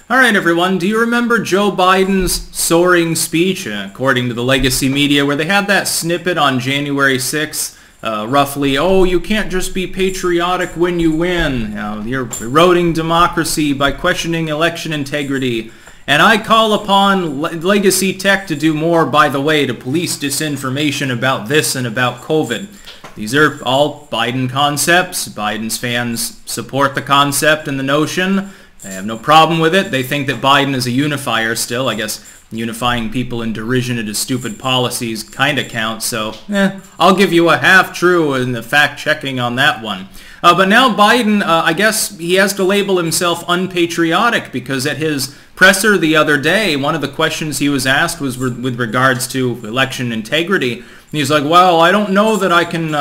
All right, everyone, do you remember Joe Biden's soaring speech, according to the legacy media, where they had that snippet on January 6th, roughly, oh, you can't just be patriotic when you win. You're eroding democracy by questioning election integrity. And I call upon legacy tech to do more, by the way, to police disinformation about this and about COVID. These are all Biden concepts. Biden's fans support the concept and the notion. They have no problem with it. They think that Biden is a unifier still. I guess unifying people in derision at his stupid policies kind of counts. So, I'll give you a half-true in the fact-checking on that one. But now Biden, I guess he has to label himself unpatriotic because at his presser the other day, one of the questions he was asked was with regards to election integrity. And he's like, well, I don't know that I can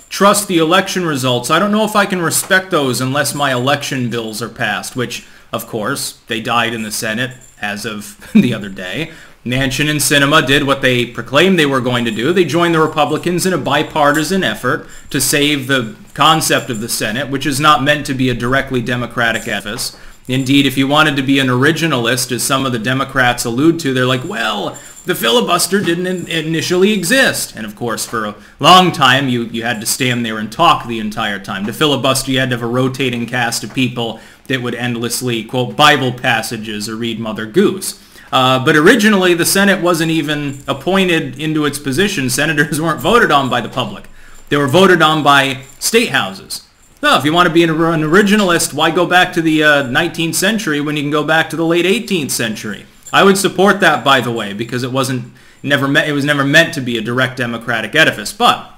trust the election results. I don't know if I can respect those unless my election bills are passed, which, of course, they died in the Senate as of the other day. Manchin and Sinema did what they proclaimed they were going to do. They joined the Republicans in a bipartisan effort to save the concept of the Senate, which is not meant to be a directly Democratic edifice. Indeed, if you wanted to be an originalist, as some of the Democrats allude to, they're like, well, the filibuster didn't initially exist. And of course, for a long time, you had to stand there and talk the entire time. To filibuster, you had to have a rotating cast of people that would endlessly quote Bible passages or read Mother Goose. But originally, the Senate wasn't even appointed into its position. Senators weren't voted on by the public. They were voted on by state houses. So if you want to be an originalist, why go back to the 19th century when you can go back to the late 18th century? I would support that, by the way, because it was never meant to be a direct democratic edifice. But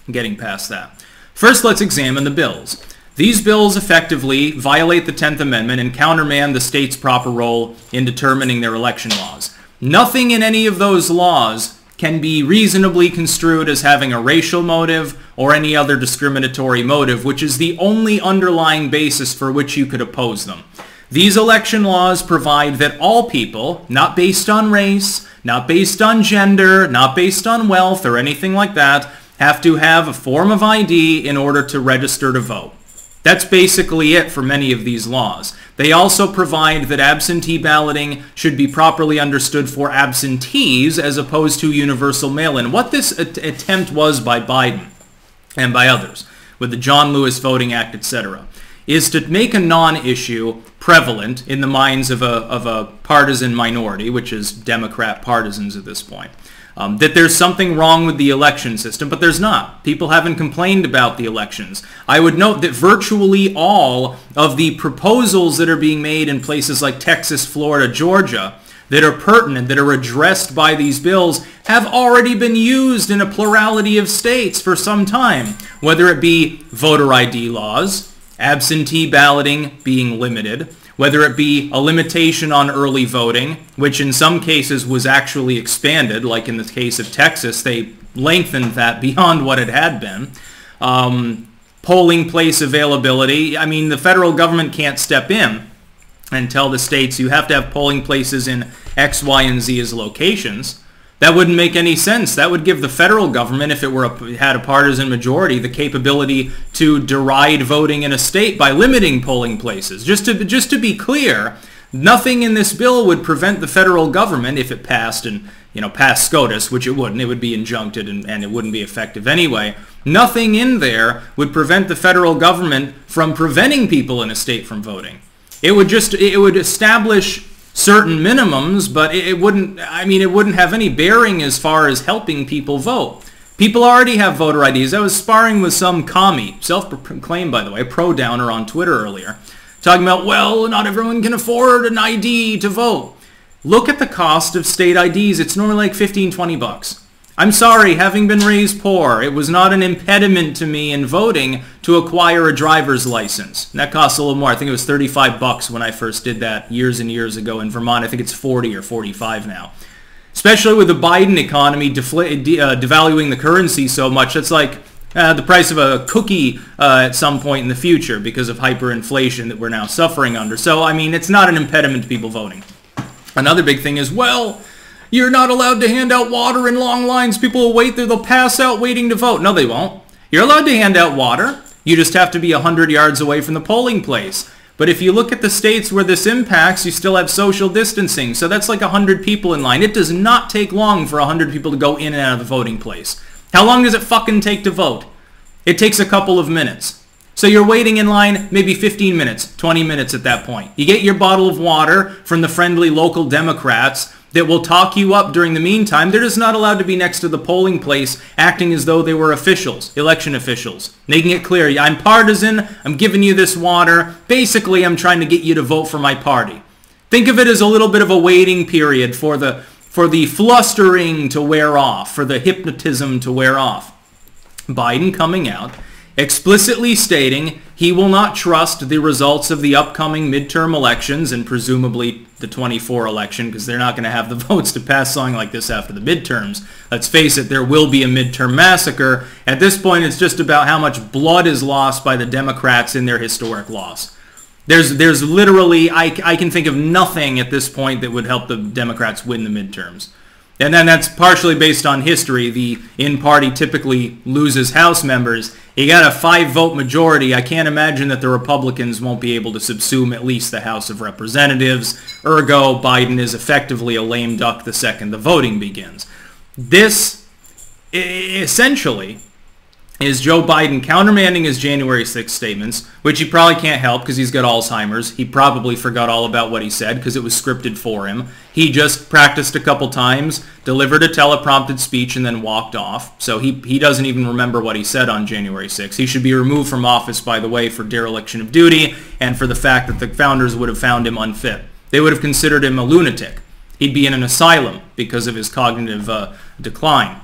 getting past that, first let's examine the bills. These bills effectively violate the 10th Amendment and countermand the state's proper role in determining their election laws. Nothing in any of those laws can be reasonably construed as having a racial motive or any other discriminatory motive, which is the only underlying basis for which you could oppose them. These election laws provide that all people, not based on race, not based on gender, not based on wealth or anything like that, have to have a form of ID in order to register to vote. That's basically it for many of these laws. They also provide that absentee balloting should be properly understood for absentees as opposed to universal mail-in. What this attempt was by Biden and by others with the John Lewis Voting Act, etc., is to make a non-issue prevalent in the minds of a partisan minority, which is Democrat partisans at this point. That there's something wrong with the election system, but there's not. People haven't complained about the elections. I would note that virtually all of the proposals that are being made in places like Texas, Florida, Georgia, that are pertinent, that are addressed by these bills, have already been used in a plurality of states for some time, whether it be voter ID laws, absentee balloting being limited, whether it be a limitation on early voting, which in some cases was actually expanded, like in the case of Texas, they lengthened that beyond what it had been. Polling place availability. I mean, the federal government can't step in and tell the states you have to have polling places in X, Y, and Z as locations. That wouldn't make any sense. That would give the federal government, if it had a partisan majority, the capability to deride voting in a state by limiting polling places. Just to be clear, nothing in this bill would prevent the federal government, if it passed and passed SCOTUS, which it wouldn't. It would be injuncted and it wouldn't be effective anyway. Nothing in there would prevent the federal government from preventing people in a state from voting. It would establish certain minimums, but it wouldn't have any bearing as far as helping people vote. People already have voter IDs. I was sparring with some commie, self-proclaimed, by the way, pro-downer on Twitter earlier, talking about, well, not everyone can afford an ID to vote. Look at the cost of state IDs. It's normally like $15-20. I'm sorry, having been raised poor, it was not an impediment to me in voting to acquire a driver's license. And that costs a little more. I think it was $35 when I first did that years and years ago in Vermont. I think it's 40 or 45 now. Especially with the Biden economy devaluing the currency so much, that's like the price of a cookie at some point in the future because of hyperinflation that we're now suffering under. So, I mean, it's not an impediment to people voting. Another big thing is, well, you're not allowed to hand out water in long lines. People will wait there. They'll pass out waiting to vote. No, they won't. You're allowed to hand out water. You just have to be 100 yards away from the polling place. But if you look at the states where this impacts, you still have social distancing. So that's like 100 people in line. It does not take long for 100 people to go in and out of the voting place. How long does it fucking take to vote? It takes a couple of minutes. So you're waiting in line maybe 15 minutes, 20 minutes at that point. You get your bottle of water from the friendly local Democrats that will talk you up during the meantime. They're just not allowed to be next to the polling place acting as though they were officials, election officials. Making it clear, I'm partisan, I'm giving you this water. Basically, I'm trying to get you to vote for my party. Think of it as a little bit of a waiting period for the flustering to wear off, for the hypnotism to wear off. Biden coming out, explicitly stating he will not trust the results of the upcoming midterm elections and presumably the 24 election, because they're not going to have the votes to pass something like this after the midterms. Let's face it, there will be a midterm massacre. At this point, it's just about how much blood is lost by the Democrats in their historic loss. There's literally, I can think of nothing at this point that would help the Democrats win the midterms. And then that's partially based on history. The in-party typically loses House members. You got a 5-vote majority. I can't imagine that the Republicans won't be able to subsume at least the House of Representatives. Ergo, Biden is effectively a lame duck the second the voting begins. This, essentially, is Joe Biden countermanding his January 6th statements, which he probably can't help because he's got Alzheimer's. He probably forgot all about what he said because it was scripted for him. He just practiced a couple times, delivered a teleprompted speech, and then walked off. So he doesn't even remember what he said on January 6th. He should be removed from office, by the way, for dereliction of duty and for the fact that the founders would have found him unfit. They would have considered him a lunatic. He'd be in an asylum because of his cognitive decline.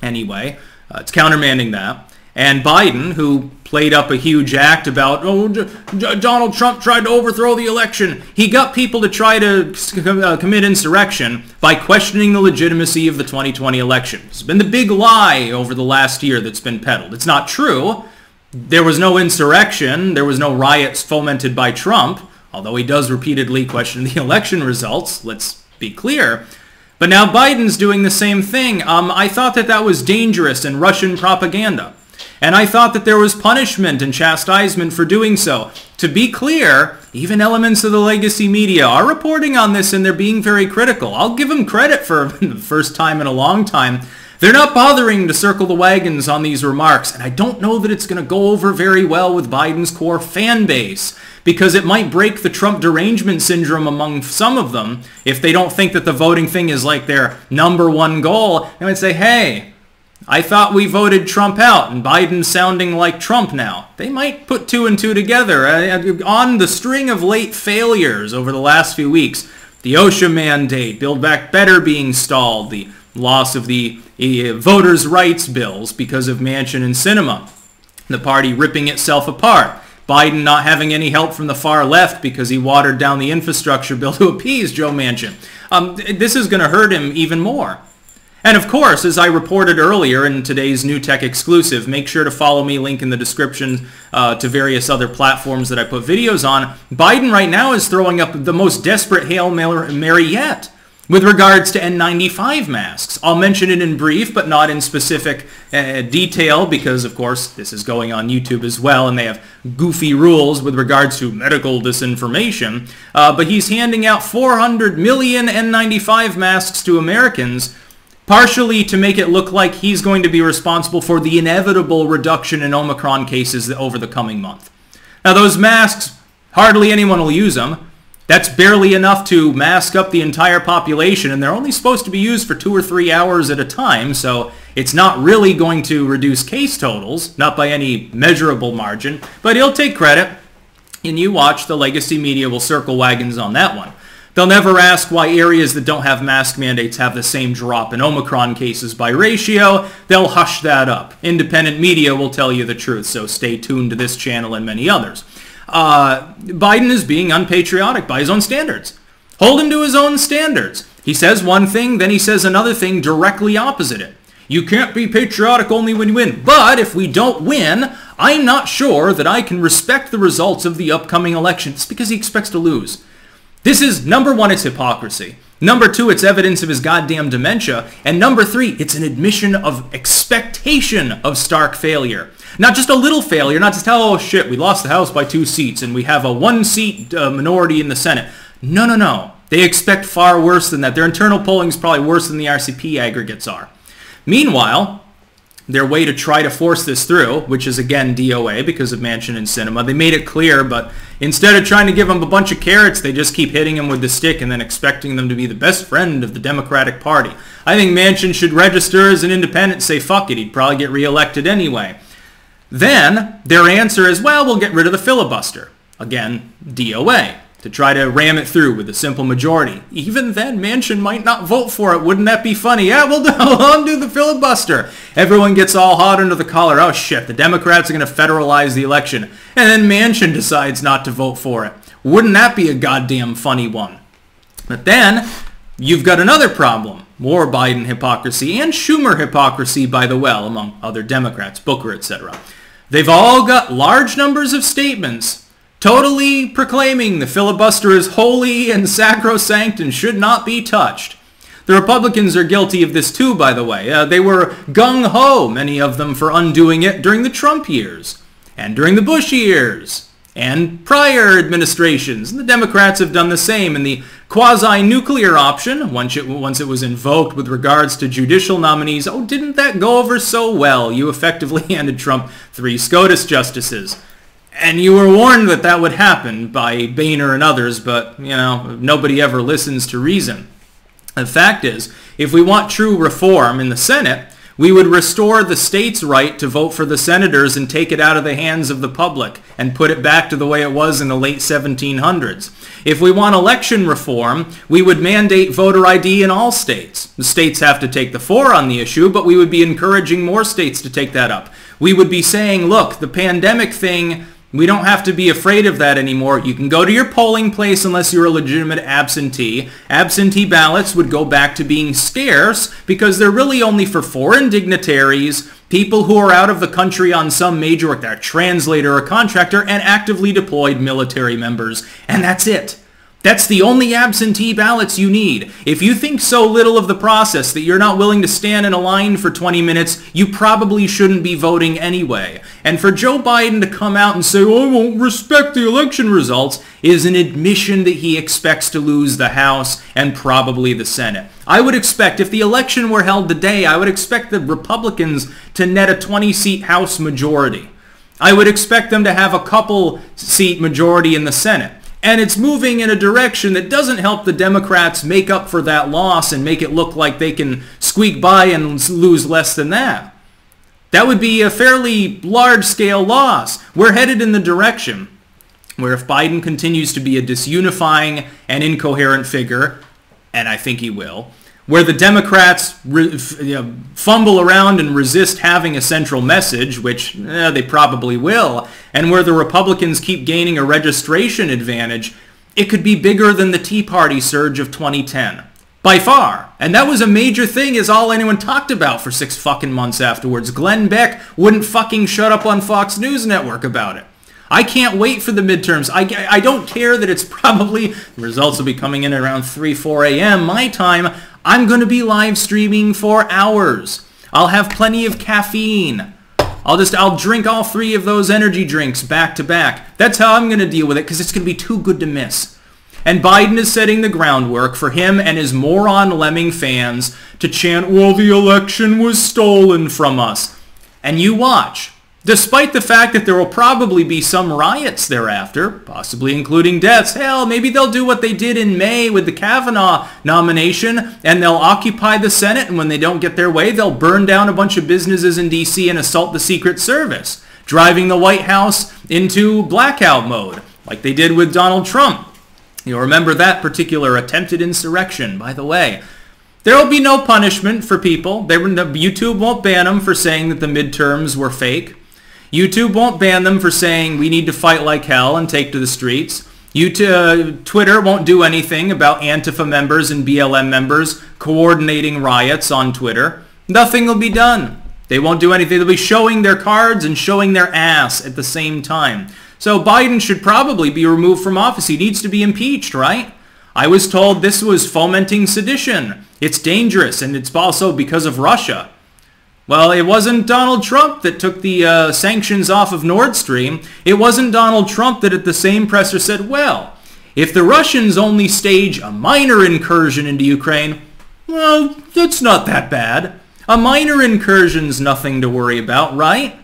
Anyway, it's countermanding that. And Biden, who played up a huge act about, Donald Trump tried to overthrow the election. He got people to try to commit insurrection by questioning the legitimacy of the 2020 election. It's been the big lie over the last year that's been peddled. It's not true. There was no insurrection. There was no riots fomented by Trump, although he does repeatedly question the election results. Let's be clear. But now Biden's doing the same thing. I thought that was dangerous and Russian propaganda. And I thought that there was punishment and chastisement for doing so. To be clear, even elements of the legacy media are reporting on this and they're being very critical. I'll give them credit for the first time in a long time. They're not bothering to circle the wagons on these remarks. And I don't know that it's going to go over very well with Biden's core fan base, because it might break the Trump derangement syndrome among some of them if they don't think that the voting thing is like their #1 goal. They might say, hey, I thought we voted Trump out and Biden's sounding like Trump now. They might put 2 and 2 together. On the string of late failures over the last few weeks, the OSHA mandate, Build Back Better being stalled, the loss of the voters' rights bills because of Manchin and Sinema, the party ripping itself apart, Biden not having any help from the far left because he watered down the infrastructure bill to appease Joe Manchin. This is going to hurt him even more. And of course, as I reported earlier in today's New Tech exclusive, make sure to follow me, link in the description to various other platforms that I put videos on. Biden right now is throwing up the most desperate Hail Mary yet with regards to N95 masks. I'll mention it in brief, but not in specific detail, because of course this is going on YouTube as well, and they have goofy rules with regards to medical disinformation. But he's handing out 400 million N95 masks to Americans, partially to make it look like he's going to be responsible for the inevitable reduction in Omicron cases over the coming month. Now those masks, hardly anyone will use them. That's barely enough to mask up the entire population, and they're only supposed to be used for 2 or 3 hours at a time, so it's not really going to reduce case totals, not by any measurable margin, but he'll take credit, and you watch, the legacy media will circle wagons on that one. They'll never ask why areas that don't have mask mandates have the same drop in Omicron cases by ratio. They'll hush that up. Independent media will tell you the truth, so stay tuned to this channel and many others. Biden is being unpatriotic by his own standards. Hold him to his own standards. He says one thing, then he says another thing directly opposite it. You can't be patriotic only when you win. But if we don't win, I'm not sure that I can respect the results of the upcoming election. It's because he expects to lose. This is, number one, it's hypocrisy. Number 2, it's evidence of his goddamn dementia. And number 3, it's an admission of expectation of stark failure. Not just a little failure, not just, oh shit, we lost the House by 2 seats and we have a 1-seat minority in the Senate. No, no, no. They expect far worse than that. Their internal polling is probably worse than the RCP aggregates are. Meanwhile, their way to try to force this through, which is again DOA because of Manchin and Sinema, they made it clear, but instead of trying to give them a bunch of carrots, they just keep hitting them with the stick and then expecting them to be the best friend of the Democratic Party. I think Manchin should register as an independent and say fuck it, he'd probably get reelected anyway. Then their answer is, well, we'll get rid of the filibuster. Again, DOA. To try to ram it through with a simple majority. Even then, Manchin might not vote for it. Wouldn't that be funny? Yeah, we'll undo the filibuster. Everyone gets all hot under the collar. Oh shit, the Democrats are going to federalize the election. And then Manchin decides not to vote for it. Wouldn't that be a goddamn funny one? But then, you've got another problem. More Biden hypocrisy and Schumer hypocrisy, by the way, among other Democrats, Booker, etc. They've all got large numbers of statements totally proclaiming the filibuster is holy and sacrosanct and should not be touched. The Republicans are guilty of this too, by the way. They were gung-ho, many of them, for undoing it during the Trump years, and during the Bush years, and prior administrations. And the Democrats have done the same. And the quasi-nuclear option, once it was invoked with regards to judicial nominees, oh, didn't that go over so well? You effectively handed Trump 3 SCOTUS justices. And you were warned that that would happen by Boehner and others, but, you know, nobody ever listens to reason. The fact is, if we want true reform in the Senate, we would restore the state's right to vote for the senators and take it out of the hands of the public and put it back to the way it was in the late 1700s. If we want election reform, we would mandate voter ID in all states. The states have to take the fore on the issue, but we would be encouraging more states to take that up. We would be saying, look, the pandemic thing, we don't have to be afraid of that anymore. You can go to your polling place unless you're a legitimate absentee. Absentee ballots would go back to being scarce because they're really only for foreign dignitaries, people who are out of the country on some major work, they're a translator or contractor, and actively deployed military members. And that's it. That's the only absentee ballots you need. If you think so little of the process that you're not willing to stand in a line for 20 minutes, you probably shouldn't be voting anyway. And for Joe Biden to come out and say, oh, I won't respect the election results, is an admission that he expects to lose the House and probably the Senate. I would expect, if the election were held today, I would expect the Republicans to net a 20-seat House majority. I would expect them to have a couple-seat majority in the Senate. And it's moving in a direction that doesn't help the Democrats make up for that loss and make it look like they can squeak by and lose less than that. That would be a fairly large-scale loss. We're headed in the direction where if Biden continues to be a disunifying and incoherent figure, and I think he will, where the Democrats fumble around and resist having a central message, which they probably will, and where the Republicans keep gaining a registration advantage, it could be bigger than the Tea Party surge of 2010. By far. And that was a major thing, is all anyone talked about for 6 fucking months afterwards. Glenn Beck wouldn't fucking shut up on Fox News Network about it. I can't wait for the midterms. I don't care that it's probably, the results will be coming in at around 3, 4 a.m. my time. I'm going to be live streaming for hours. I'll have plenty of caffeine. I'll drink all 3 of those energy drinks back to back. That's how I'm going to deal with it, because it's going to be too good to miss. And Biden is setting the groundwork for him and his moron lemming fans to chant, well, the election was stolen from us. And you watch. Despite the fact that there will probably be some riots thereafter, possibly including deaths. Hell, maybe they'll do what they did in May with the Kavanaugh nomination, and they'll occupy the Senate, and when they don't get their way, they'll burn down a bunch of businesses in D.C. and assault the Secret Service, driving the White House into blackout mode, like they did with Donald Trump. You'll remember that particular attempted insurrection, by the way. There will be no punishment for people. YouTube won't ban them for saying that the midterms were fake. YouTube won't ban them for saying we need to fight like hell and take to the streets. Twitter won't do anything about Antifa members and BLM members coordinating riots on Twitter. Nothing will be done. They won't do anything. They'll be showing their cards and showing their ass at the same time. So Biden should probably be removed from office. He needs to be impeached, right? I was told this was fomenting sedition. It's dangerous, and it's also because of Russia. Well, it wasn't Donald Trump that took the sanctions off of Nord Stream. It wasn't Donald Trump that at the same presser said, well, if the Russians only stage a minor incursion into Ukraine, well, it's not that bad. A minor incursion's nothing to worry about, right?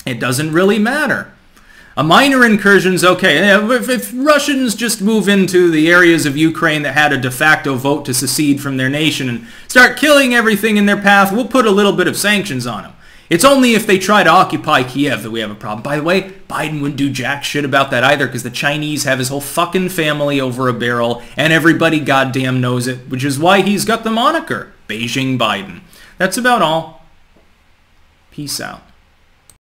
It doesn't really matter. A minor incursion's okay. If Russians just move into the areas of Ukraine that had a de facto vote to secede from their nation and start killing everything in their path, we'll put a little bit of sanctions on them. It's only if they try to occupy Kiev that we have a problem. By the way, Biden wouldn't do jack shit about that either because the Chinese have his whole fucking family over a barrel and everybody goddamn knows it, which is why he's got the moniker, Beijing Biden. That's about all. Peace out.